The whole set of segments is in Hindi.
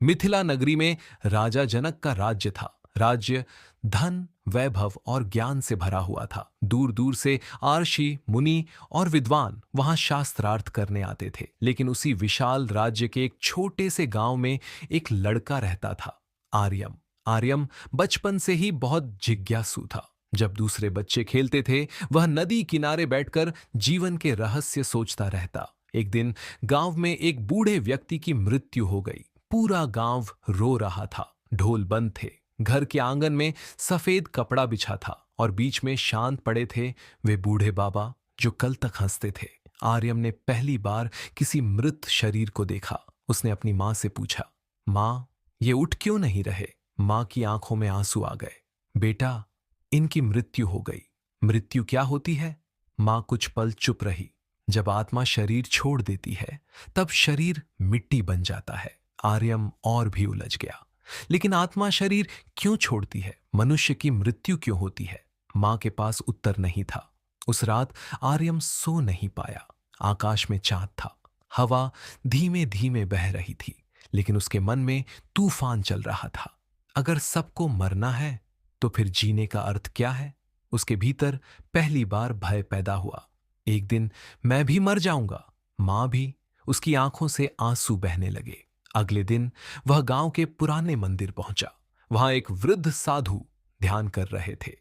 मिथिला नगरी में राजा जनक का राज्य था। राज्य धन, वैभव और ज्ञान से भरा हुआ था। दूर दूर से आर्षि, मुनि और विद्वान वहां शास्त्रार्थ करने आते थे। लेकिन उसी विशाल राज्य के एक छोटे से गांव में एक लड़का रहता था, आर्यम। आर्यम बचपन से ही बहुत जिज्ञासु था। जब दूसरे बच्चे खेलते थे, वह नदी किनारे बैठकर जीवन के रहस्य सोचता रहता। एक दिन गांव में एक बूढ़े व्यक्ति की मृत्यु हो गई। पूरा गांव रो रहा था। ढोल बंद थे। घर के आंगन में सफेद कपड़ा बिछा था और बीच में शांत पड़े थे वे बूढ़े बाबा जो कल तक हंसते थे। आर्यम ने पहली बार किसी मृत शरीर को देखा। उसने अपनी मां से पूछा, मां, ये उठ क्यों नहीं रहे? मां की आंखों में आंसू आ गए। बेटा, इनकी मृत्यु हो गई। मृत्यु क्या होती है? मां कुछ पल चुप रही। जब आत्मा शरीर छोड़ देती है, तब शरीर मिट्टी बन जाता है। आर्यम और भी उलझ गया। लेकिन आत्मा शरीर क्यों छोड़ती है? मनुष्य की मृत्यु क्यों होती है? मां के पास उत्तर नहीं था। उस रात आर्यम सो नहीं पाया। आकाश में चांद था। हवा धीमे धीमे बह रही थी, लेकिन उसके मन में तूफान चल रहा था। अगर सबको मरना है, तो फिर जीने का अर्थ क्या है? उसके भीतर पहली बार भय पैदा हुआ। एक दिन मैं भी मर जाऊंगा। मां भी। उसकी आंखों से आंसू बहने लगे। अगले दिन वह गांव के पुराने मंदिर पहुंचा। वहां एक वृद्ध साधु ध्यान कर रहे थे।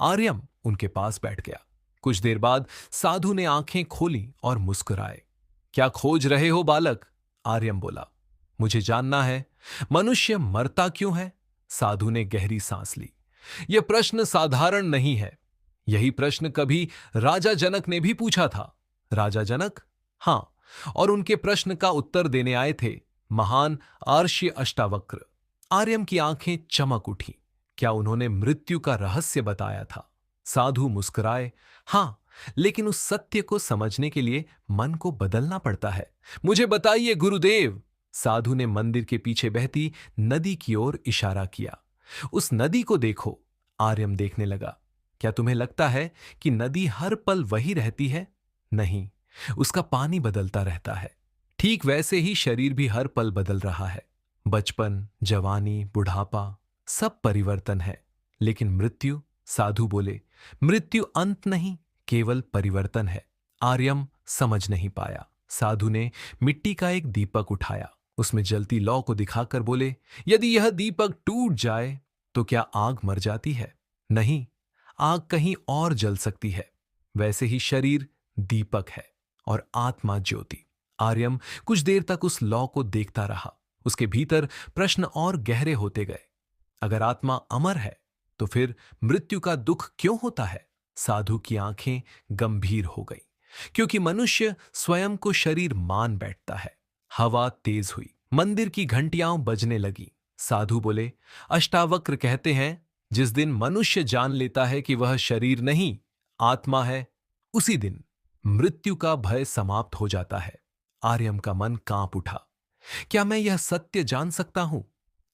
आर्यम उनके पास बैठ गया। कुछ देर बाद साधु ने आंखें खोली और मुस्कुराए। क्या खोज रहे हो बालक? आर्यम बोला। मुझे जानना है, मनुष्य मरता क्यों है? साधु ने गहरी सांस ली। यह प्रश्न साधारण नहीं है। यही प्रश्न कभी राजा जनक ने भी पूछा था। राजा जनक? हां, और उनके प्रश्न का उत्तर देने आए थे महान आर्षि अष्टावक्र। आर्यम की आंखें चमक उठी। क्या उन्होंने मृत्यु का रहस्य बताया था? साधु मुस्कुराए। हां, लेकिन उस सत्य को समझने के लिए मन को बदलना पड़ता है। मुझे बताइए गुरुदेव। साधु ने मंदिर के पीछे बहती नदी की ओर इशारा किया। उस नदी को देखो। आर्यम देखने लगा। क्या तुम्हें लगता है कि नदी हर पल वही रहती है? नहीं, उसका पानी बदलता रहता है। ठीक वैसे ही शरीर भी हर पल बदल रहा है। बचपन, जवानी, बुढ़ापा, सब परिवर्तन है। लेकिन मृत्यु? साधु बोले, मृत्यु अंत नहीं, केवल परिवर्तन है। आर्यम समझ नहीं पाया। साधु ने मिट्टी का एक दीपक उठाया। उसमें जलती लौ को दिखाकर बोले, यदि यह दीपक टूट जाए तो क्या आग मर जाती है? नहीं, आग कहीं और जल सकती है। वैसे ही शरीर दीपक है और आत्मा ज्योति। आर्यम कुछ देर तक उस लौ को देखता रहा। उसके भीतर प्रश्न और गहरे होते गए। अगर आत्मा अमर है, तो फिर मृत्यु का दुख क्यों होता है? साधु की आंखें गंभीर हो गई, क्योंकि मनुष्य स्वयं को शरीर मान बैठता है। हवा तेज हुई। मंदिर की घंटियां बजने लगी। साधु बोले, अष्टावक्र कहते हैं, जिस दिन मनुष्य जान लेता है कि वह शरीर नहीं, आत्मा है, उसी दिन मृत्यु का भय समाप्त हो जाता है। आर्यम का मन कांप उठा। क्या मैं यह सत्य जान सकता हूं?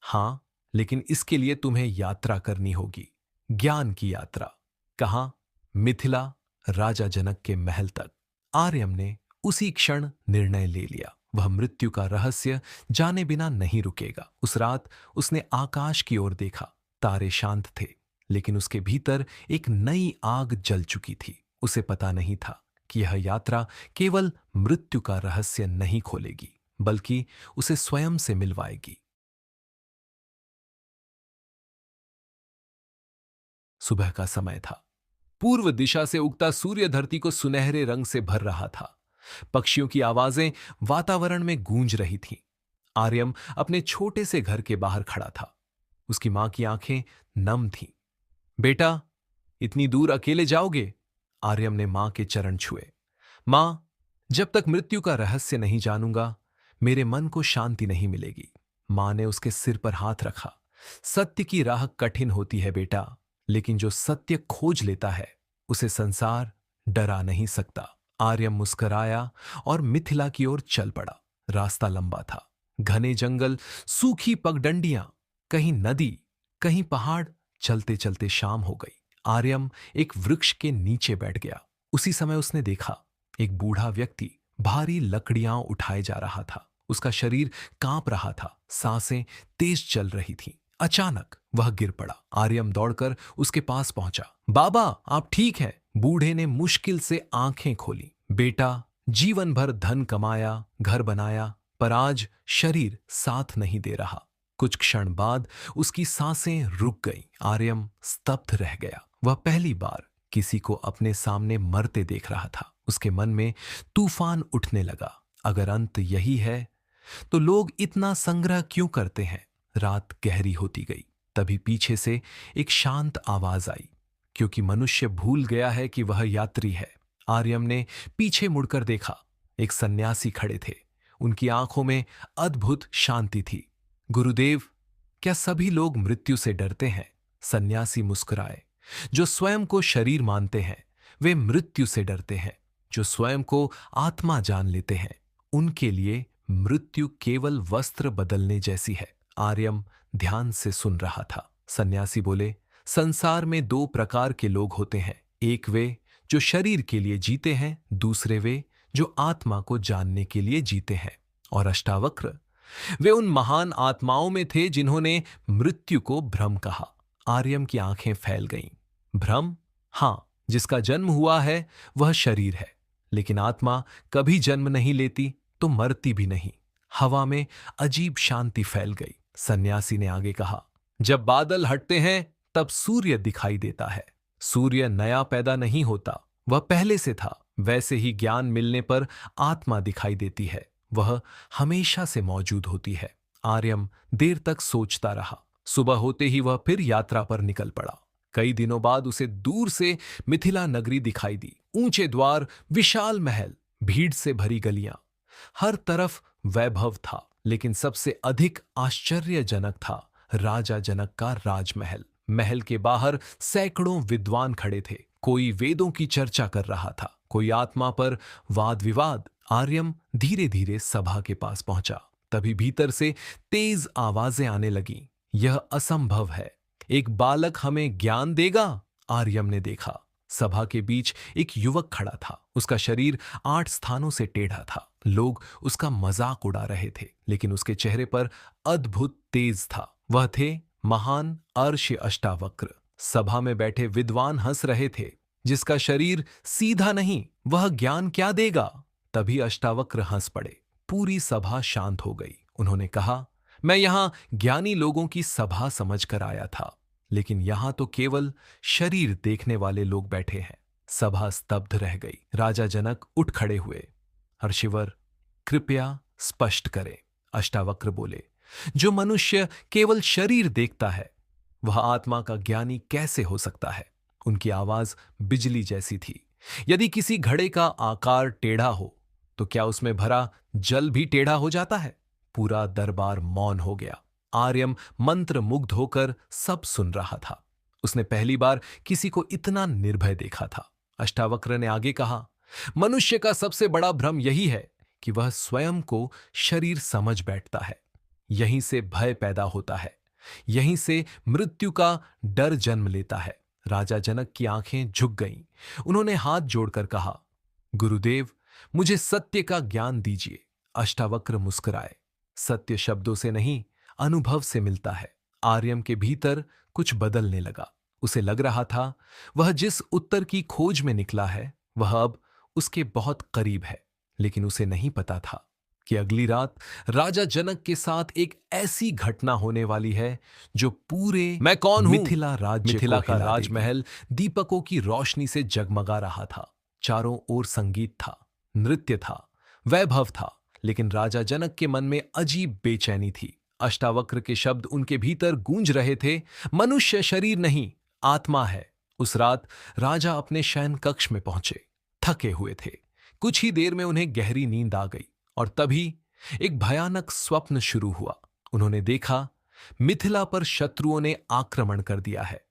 हां, लेकिन इसके लिए तुम्हें यात्रा करनी होगी, ज्ञान की यात्रा। कहां? मिथिला, राजा जनक के महल तक। आर्यम ने उसी क्षण निर्णय ले लिया। वह मृत्यु का रहस्य जाने बिना नहीं रुकेगा। उस रात उसने आकाश की ओर देखा। तारे शांत थे, लेकिन उसके भीतर एक नई आग जल चुकी थी। उसे पता नहीं था कि यह यात्रा केवल मृत्यु का रहस्य नहीं खोलेगी, बल्कि उसे स्वयं से मिलवाएगी। सुबह का समय था। पूर्व दिशा से उगता सूर्य धरती को सुनहरे रंग से भर रहा था। पक्षियों की आवाजें वातावरण में गूंज रही थीं। आर्यम अपने छोटे से घर के बाहर खड़ा था। उसकी मां की आंखें नम थीं। बेटा, इतनी दूर अकेले जाओगे? आर्यम ने मां के चरण छुए। मां, जब तक मृत्यु का रहस्य नहीं जानूंगा, मेरे मन को शांति नहीं मिलेगी। मां ने उसके सिर पर हाथ रखा। सत्य की राह कठिन होती है बेटा, लेकिन जो सत्य खोज लेता है, उसे संसार डरा नहीं सकता। आर्यम मुस्कराया और मिथिला की ओर चल पड़ा। रास्ता लंबा था। घने जंगल, सूखी पगडंडियां, कहीं नदी, कहीं पहाड़। चलते चलते शाम हो गई। आर्यम एक वृक्ष के नीचे बैठ गया। उसी समय उसने देखा, एक बूढ़ा व्यक्ति भारी लकड़ियां उठाए जा रहा था। उसका शरीर कांप रहा था, सांसें तेज चल रही थीं। अचानक वह गिर पड़ा। आर्यम दौड़कर उसके पास पहुंचा। बाबा, आप ठीक हैं? बूढ़े ने मुश्किल से आंखें खोली। बेटा, जीवन भर धन कमाया, घर बनाया, पर आज शरीर साथ नहीं दे रहा। कुछ क्षण बाद उसकी सांसें रुक गईं। आर्यम स्तब्ध रह गया। वह पहली बार किसी को अपने सामने मरते देख रहा था। उसके मन में तूफान उठने लगा। अगर अंत यही है तो लोग इतना संग्रह क्यों करते हैं? रात गहरी होती गई। तभी पीछे से एक शांत आवाज आई, क्योंकि मनुष्य भूल गया है कि वह यात्री है। आर्यम ने पीछे मुड़कर देखा। एक सन्यासी खड़े थे। उनकी आंखों में अद्भुत शांति थी। गुरुदेव, क्या सभी लोग मृत्यु से डरते हैं? सन्यासी मुस्कुराए। जो स्वयं को शरीर मानते हैं वे मृत्यु से डरते हैं। जो स्वयं को आत्मा जान लेते हैं उनके लिए मृत्यु केवल वस्त्र बदलने जैसी है। आर्यम ध्यान से सुन रहा था। सन्यासी बोले, संसार में दो प्रकार के लोग होते हैं। एक वे जो शरीर के लिए जीते हैं, दूसरे वे जो आत्मा को जानने के लिए जीते हैं। और अष्टावक्र, वे उन महान आत्माओं में थे जिन्होंने मृत्यु को भ्रम कहा। आर्यम की आंखें फैल गईं। भ्रम? हां, जिसका जन्म हुआ है वह शरीर है, लेकिन आत्मा कभी जन्म नहीं लेती तो मरती भी नहीं। हवा में अजीब शांति फैल गई। सन्यासी ने आगे कहा, जब बादल हटते हैं तब सूर्य दिखाई देता है। सूर्य नया पैदा नहीं होता, वह पहले से था। वैसे ही ज्ञान मिलने पर आत्मा दिखाई देती है, वह हमेशा से मौजूद होती है। आर्यम देर तक सोचता रहा। सुबह होते ही वह फिर यात्रा पर निकल पड़ा। कई दिनों बाद उसे दूर से मिथिला नगरी दिखाई दी। ऊंचे द्वार, विशाल महल, भीड़ से भरी गलियां, हर तरफ वैभव था। लेकिन सबसे अधिक आश्चर्यजनक था राजा जनक का राजमहल। महल के बाहर सैकड़ों विद्वान खड़े थे। कोई वेदों की चर्चा कर रहा था, कोई आत्मा पर वाद विवाद। आर्यम धीरे धीरे सभा के पास पहुंचा। तभी भीतर से तेज आवाजें आने लगीं। यह असंभव है, एक बालक हमें ज्ञान देगा। आर्यम ने देखा, सभा के बीच एक युवक खड़ा था। उसका शरीर 8 स्थानों से टेढ़ा था। लोग उसका मजाक उड़ा रहे थे, लेकिन उसके चेहरे पर अद्भुत तेज था। वह थे महान अर्षि अष्टावक्र। सभा में बैठे विद्वान हंस रहे थे। जिसका शरीर सीधा नहीं, वह ज्ञान क्या देगा? तभी अष्टावक्र हंस पड़े। पूरी सभा शांत हो गई। उन्होंने कहा, मैं यहां ज्ञानी लोगों की सभा समझकर आया था, लेकिन यहां तो केवल शरीर देखने वाले लोग बैठे हैं। सभा स्तब्ध रह गई। राजा जनक उठ खड़े हुए। हर्षिवर, कृपया स्पष्ट करें। अष्टावक्र बोले, जो मनुष्य केवल शरीर देखता है वह आत्मा का ज्ञानी कैसे हो सकता है? उनकी आवाज बिजली जैसी थी। यदि किसी घड़े का आकार टेढ़ा हो तो क्या उसमें भरा जल भी टेढ़ा हो जाता है? पूरा दरबार मौन हो गया। आर्यम मंत्र मुग्ध होकर सब सुन रहा था। उसने पहली बार किसी को इतना निर्भय देखा था। अष्टावक्र ने आगे कहा, मनुष्य का सबसे बड़ा भ्रम यही है कि वह स्वयं को शरीर समझ बैठता है। यहीं से भय पैदा होता है, यहीं से मृत्यु का डर जन्म लेता है। राजा जनक की आंखें झुक गईं। उन्होंने हाथ जोड़कर कहा, गुरुदेव, मुझे सत्य का ज्ञान दीजिए। अष्टावक्र मुस्कुराए। सत्य शब्दों से नहीं, अनुभव से मिलता है। आर्यम के भीतर कुछ बदलने लगा। उसे लग रहा था वह जिस उत्तर की खोज में निकला है वह अब उसके बहुत करीब है। लेकिन उसे नहीं पता था कि अगली रात राजा जनक के साथ एक ऐसी घटना होने वाली है जो पूरे मैं कौन हूं? मिथिला का राजमहल दीपकों की रोशनी से जगमगा रहा था। चारों ओर संगीत था, नृत्य था, वैभव था, लेकिन राजा जनक के मन में अजीब बेचैनी थी। अष्टावक्र के शब्द उनके भीतर गूंज रहे थे, मनुष्य शरीर नहीं, आत्मा है। उस रात राजा अपने शयन कक्ष में पहुंचे। थके हुए थे। कुछ ही देर में उन्हें गहरी नींद आ गई और तभी एक भयानक स्वप्न शुरू हुआ। उन्होंने देखा, मिथिला पर शत्रुओं ने आक्रमण कर दिया है।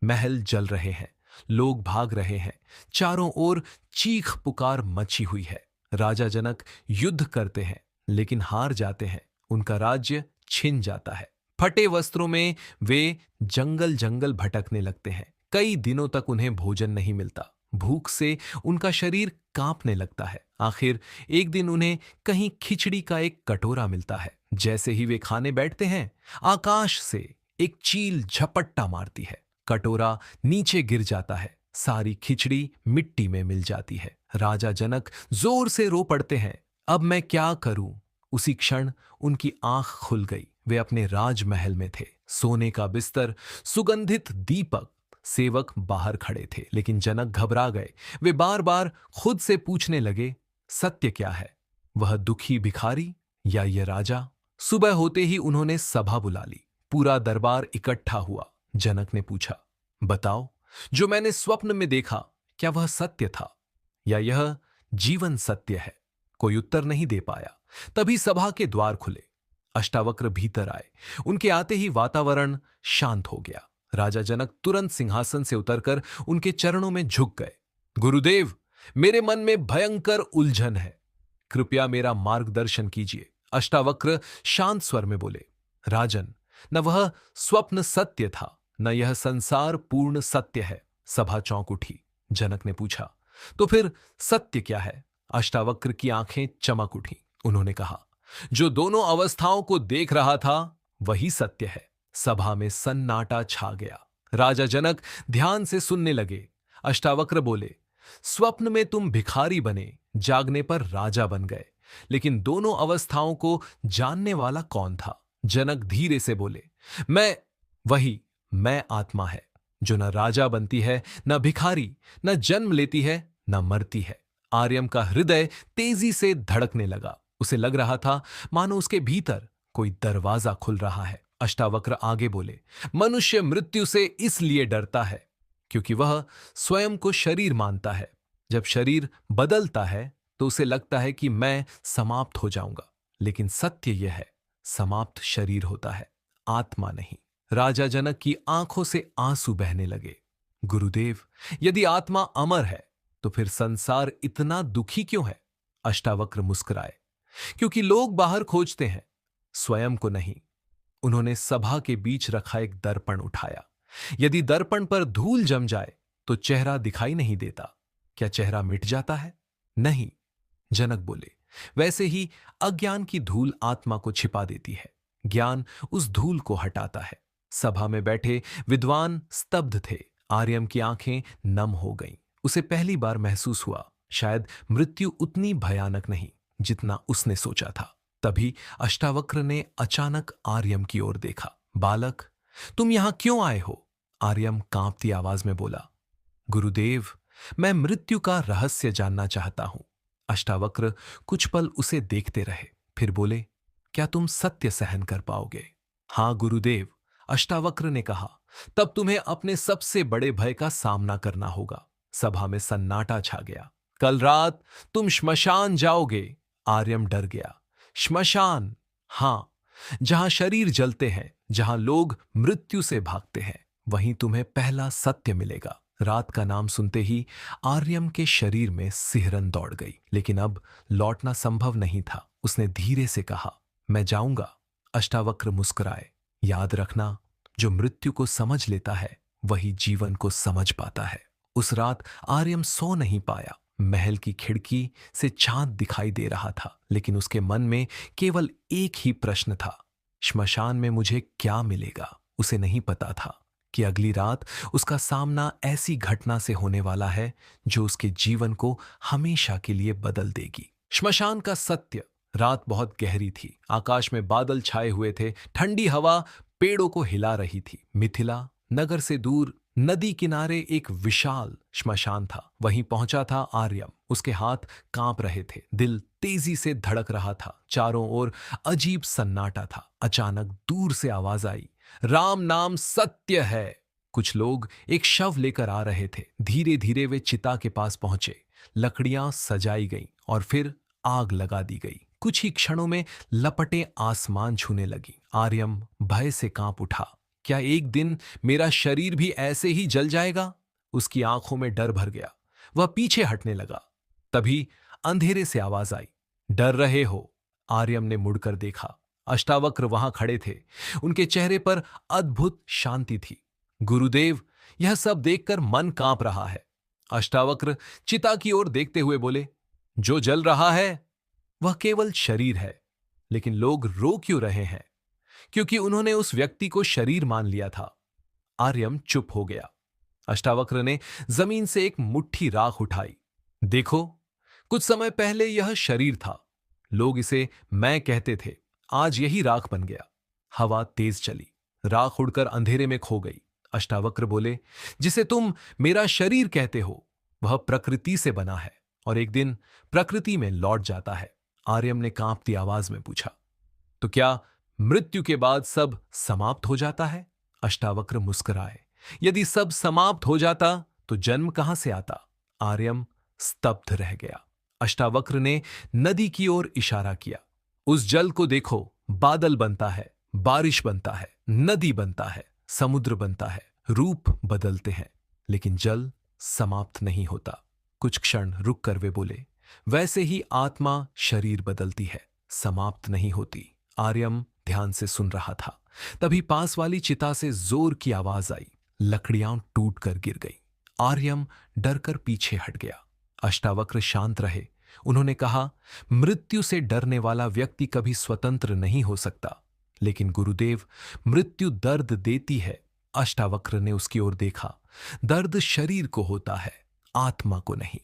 महल जल रहे हैं, लोग भाग रहे हैं, चारों ओर चीख पुकार मची हुई है। राजा जनक युद्ध करते हैं लेकिन हार जाते हैं। उनका राज्य छिन जाता है। फटे वस्त्रों में वे जंगल जंगल भटकने लगते हैं। कई दिनों तक उन्हें भोजन नहीं मिलता। भूख से उनका शरीर कांपने लगता है। आखिर एक दिन उन्हें कहीं खिचड़ी का एक कटोरा मिलता है। जैसे ही वे खाने बैठते हैं, आकाश से एक चील झपट्टा मारती है। कटोरा नीचे गिर जाता है। सारी खिचड़ी मिट्टी में मिल जाती है। राजा जनक जोर से रो पड़ते हैं। अब मैं क्या करूं? उसी क्षण उनकी आंख खुल गई। वे अपने राजमहल में थे। सोने का बिस्तर, सुगंधित दीपक, सेवक बाहर खड़े थे। लेकिन जनक घबरा गए। वे बार बार खुद से पूछने लगे, सत्य क्या है? वह दुखी भिखारी या ये राजा? सुबह होते ही उन्होंने सभा बुला ली। पूरा दरबार इकट्ठा हुआ। जनक ने पूछा, बताओ, जो मैंने स्वप्न में देखा, क्या वह सत्य था या यह जीवन सत्य है? कोई उत्तर नहीं दे पाया। तभी सभा के द्वार खुले। अष्टावक्र भीतर आए। उनके आते ही वातावरण शांत हो गया। राजा जनक तुरंत सिंहासन से उतरकर उनके चरणों में झुक गए। गुरुदेव, मेरे मन में भयंकर उलझन है, कृपया मेरा मार्गदर्शन कीजिए। अष्टावक्र शांत स्वर में बोले, राजन, न वह स्वप्न सत्य था, न यह संसार पूर्ण सत्य है। सभा चौंक उठी। जनक ने पूछा, तो फिर सत्य क्या है? अष्टावक्र की आंखें चमक उठी। उन्होंने कहा, जो दोनों अवस्थाओं को देख रहा था वही सत्य है। सभा में सन्नाटा छा गया। राजा जनक ध्यान से सुनने लगे। अष्टावक्र बोले, स्वप्न में तुम भिखारी बने, जागने पर राजा बन गए, लेकिन दोनों अवस्थाओं को जानने वाला कौन था? जनक धीरे से बोले, मैं आत्मा है, जो न राजा बनती है, न भिखारी, न जन्म लेती है, न मरती है। आर्यम का हृदय तेजी से धड़कने लगा। उसे लग रहा था मानो उसके भीतर कोई दरवाजा खुल रहा है। अष्टावक्र आगे बोले, मनुष्य मृत्यु से इसलिए डरता है क्योंकि वह स्वयं को शरीर मानता है। जब शरीर बदलता है तो उसे लगता है कि मैं समाप्त हो जाऊंगा, लेकिन सत्य यह है, समाप्त शरीर होता है, आत्मा नहीं। राजा जनक की आंखों से आंसू बहने लगे। गुरुदेव, यदि आत्मा अमर है तो फिर संसार इतना दुखी क्यों है? अष्टावक्र मुस्कुराए, क्योंकि लोग बाहर खोजते हैं, स्वयं को नहीं। उन्होंने सभा के बीच रखा एक दर्पण उठाया। यदि दर्पण पर धूल जम जाए तो चेहरा दिखाई नहीं देता। क्या चेहरा मिट जाता है? नहीं। जनक बोले, वैसे ही अज्ञान की धूल आत्मा को छिपा देती है, ज्ञान उस धूल को हटाता है। सभा में बैठे विद्वान स्तब्ध थे। आर्यम की आंखें नम हो गईं। उसे पहली बार महसूस हुआ, शायद मृत्यु उतनी भयानक नहीं जितना उसने सोचा था। तभी अष्टावक्र ने अचानक आर्यम की ओर देखा। बालक, तुम यहां क्यों आए हो? आर्यम कांपती आवाज में बोला, गुरुदेव, मैं मृत्यु का रहस्य जानना चाहता हूं। अष्टावक्र कुछ पल उसे देखते रहे, फिर बोले, क्या तुम सत्य सहन कर पाओगे? हां गुरुदेव, अष्टावक्र ने कहा। तब तुम्हें अपने सबसे बड़े भय का सामना करना होगा। सभा में सन्नाटा छा गया। कल रात तुम श्मशान जाओगे। आर्यम डर गया। श्मशान? हां, जहां शरीर जलते हैं, जहां लोग मृत्यु से भागते हैं, वहीं तुम्हें पहला सत्य मिलेगा। रात का नाम सुनते ही आर्यम के शरीर में सिहरन दौड़ गई, लेकिन अब लौटना संभव नहीं था। उसने धीरे से कहा, मैं जाऊंगा। अष्टावक्र मुस्कुराए। याद रखना, जो मृत्यु को समझ लेता है वही जीवन को समझ पाता है। उस रात आर्यम सो नहीं पाया। महल की खिड़की से चांद दिखाई दे रहा था, लेकिन उसके मन में केवल एक ही प्रश्न था, श्मशान में मुझे क्या मिलेगा? उसे नहीं पता था कि अगली रात उसका सामना ऐसी घटना से होने वाला है जो उसके जीवन को हमेशा के लिए बदल देगी। श्मशान का सत्य। रात बहुत गहरी थी। आकाश में बादल छाए हुए थे। ठंडी हवा पेड़ों को हिला रही थी। मिथिला नगर से दूर नदी किनारे एक विशाल श्मशान था। वहीं पहुंचा था आर्यम। उसके हाथ कांप रहे थे, दिल तेजी से धड़क रहा था। चारों ओर अजीब सन्नाटा था। अचानक दूर से आवाज आई, राम नाम सत्य है। कुछ लोग एक शव लेकर आ रहे थे। धीरे धीरे वे चिता के पास पहुंचे। लकड़ियां सजाई गईं और फिर आग लगा दी गई। कुछ ही क्षणों में लपटें आसमान छूने लगी। आर्यम भय से कांप उठा। क्या एक दिन मेरा शरीर भी ऐसे ही जल जाएगा? उसकी आंखों में डर भर गया। वह पीछे हटने लगा। तभी अंधेरे से आवाज आई, डर रहे हो? आर्यम ने मुड़कर देखा। अष्टावक्र वहां खड़े थे। उनके चेहरे पर अद्भुत शांति थी। गुरुदेव, यह सब देखकर मन कांप रहा है। अष्टावक्र चिता की ओर देखते हुए बोले, जो जल रहा है वह केवल शरीर है, लेकिन लोग रो क्यों रहे हैं? क्योंकि उन्होंने उस व्यक्ति को शरीर मान लिया था। आर्यम चुप हो गया। अष्टावक्र ने जमीन से एक मुट्ठी राख उठाई। देखो, कुछ समय पहले यह शरीर था। लोग इसे मैं कहते थे। आज यही राख बन गया। हवा तेज चली, राख उड़कर अंधेरे में खो गई। अष्टावक्र बोले, जिसे तुम मेरा शरीर कहते हो वह प्रकृति से बना है और एक दिन प्रकृति में लौट जाता है। आर्यम ने कांपती आवाज में पूछा, तो क्या मृत्यु के बाद सब समाप्त हो जाता है? अष्टावक्र मुस्कुराए। यदि सब समाप्त हो जाता तो जन्म कहां से आता? आर्यम स्तब्ध रह गया। अष्टावक्र ने नदी की ओर इशारा किया। उस जल को देखो, बादल बनता है, बारिश बनता है, नदी बनता है, समुद्र बनता है, रूप बदलते हैं, लेकिन जल समाप्त नहीं होता। कुछ क्षण रुक कर वे बोले, वैसे ही आत्मा शरीर बदलती है, समाप्त नहीं होती। आर्यम ध्यान से सुन रहा था। तभी पास वाली चिता से जोर की आवाज आई। लकड़ियां टूट कर गिर गई। आर्यम डरकर पीछे हट गया। अष्टावक्र शांत रहे। उन्होंने कहा, मृत्यु से डरने वाला व्यक्ति कभी स्वतंत्र नहीं हो सकता, लेकिन गुरुदेव, मृत्यु दर्द देती है। अष्टावक्र ने उसकी ओर देखा। दर्द शरीर को होता है, आत्मा को नहीं।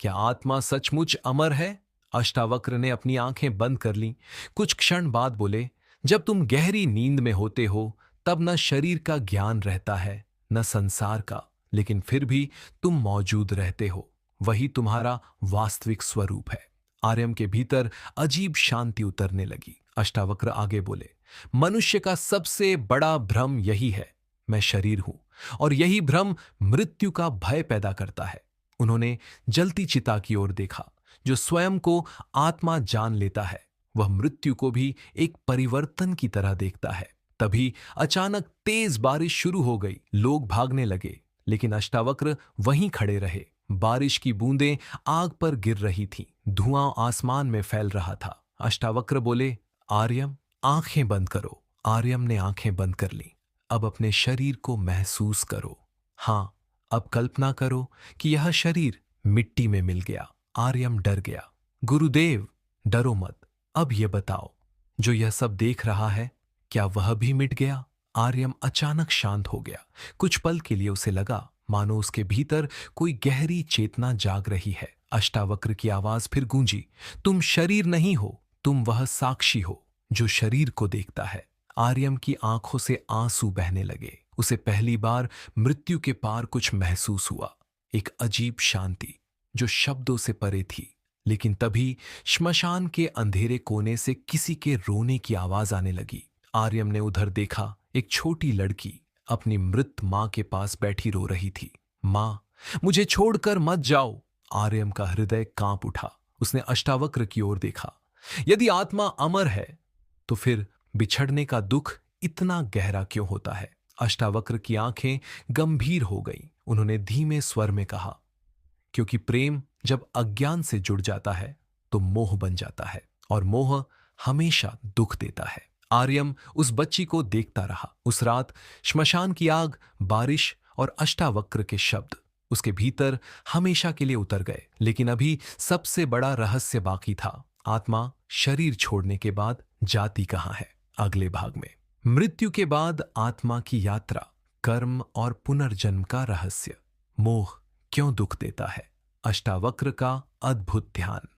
क्या आत्मा सचमुच अमर है? अष्टावक्र ने अपनी आंखें बंद कर लीं। कुछ क्षण बाद बोले, जब तुम गहरी नींद में होते हो तब न शरीर का ज्ञान रहता है न संसार का, लेकिन फिर भी तुम मौजूद रहते हो। वही तुम्हारा वास्तविक स्वरूप है। आर्यम के भीतर अजीब शांति उतरने लगी। अष्टावक्र आगे बोले, मनुष्य का सबसे बड़ा भ्रम यही है, मैं शरीर हूं, और यही भ्रम मृत्यु का भय पैदा करता है। उन्होंने जलती चिता की ओर देखा। जो स्वयं को आत्मा जान लेता है वह मृत्यु को भी एक परिवर्तन की तरह देखता है। तभी अचानक तेज बारिश शुरू हो गई। लोग भागने लगे, लेकिन अष्टावक्र वहीं खड़े रहे। बारिश की बूंदें आग पर गिर रही थीं, धुआं आसमान में फैल रहा था। अष्टावक्र बोले, आर्यम, आंखें बंद करो। आर्यम ने आंखें बंद कर लीं। अब अपने शरीर को महसूस करो। हां, अब कल्पना करो कि यह शरीर मिट्टी में मिल गया। आर्यम डर गया। गुरुदेव, डरो मत। अब यह बताओ, जो यह सब देख रहा है, क्या वह भी मिट गया? आर्यम अचानक शांत हो गया। कुछ पल के लिए उसे लगा मानो उसके भीतर कोई गहरी चेतना जाग रही है। अष्टावक्र की आवाज फिर गूंजी, तुम शरीर नहीं हो, तुम वह साक्षी हो जो शरीर को देखता है। आर्यम की आंखों से आंसू बहने लगे। उसे पहली बार मृत्यु के पार कुछ महसूस हुआ, एक अजीब शांति जो शब्दों से परे थी। लेकिन तभी श्मशान के अंधेरे कोने से किसी के रोने की आवाज आने लगी। आर्यम ने उधर देखा। एक छोटी लड़की अपनी मृत मां के पास बैठी रो रही थी। मां, मुझे छोड़कर मत जाओ। आर्यम का हृदय कांप उठा। उसने अष्टावक्र की ओर देखा। यदि आत्मा अमर है तो फिर बिछड़ने का दुख इतना गहरा क्यों होता है? अष्टावक्र की आंखें गंभीर हो गईं। उन्होंने धीमे स्वर में कहा, क्योंकि प्रेम जब अज्ञान से जुड़ जाता है तो मोह बन जाता है, और मोह हमेशा दुख देता है। आर्यम उस बच्ची को देखता रहा। उस रात श्मशान की आग, बारिश और अष्टावक्र के शब्द उसके भीतर हमेशा के लिए उतर गए। लेकिन अभी सबसे बड़ा रहस्य बाकी था। आत्मा शरीर छोड़ने के बाद जाती कहां है? अगले भाग में मृत्यु के बाद आत्मा की यात्रा, कर्म और पुनर्जन्म का रहस्य। मोह क्यों दुख देता है? अष्टावक्र का अद्भुत ध्यान।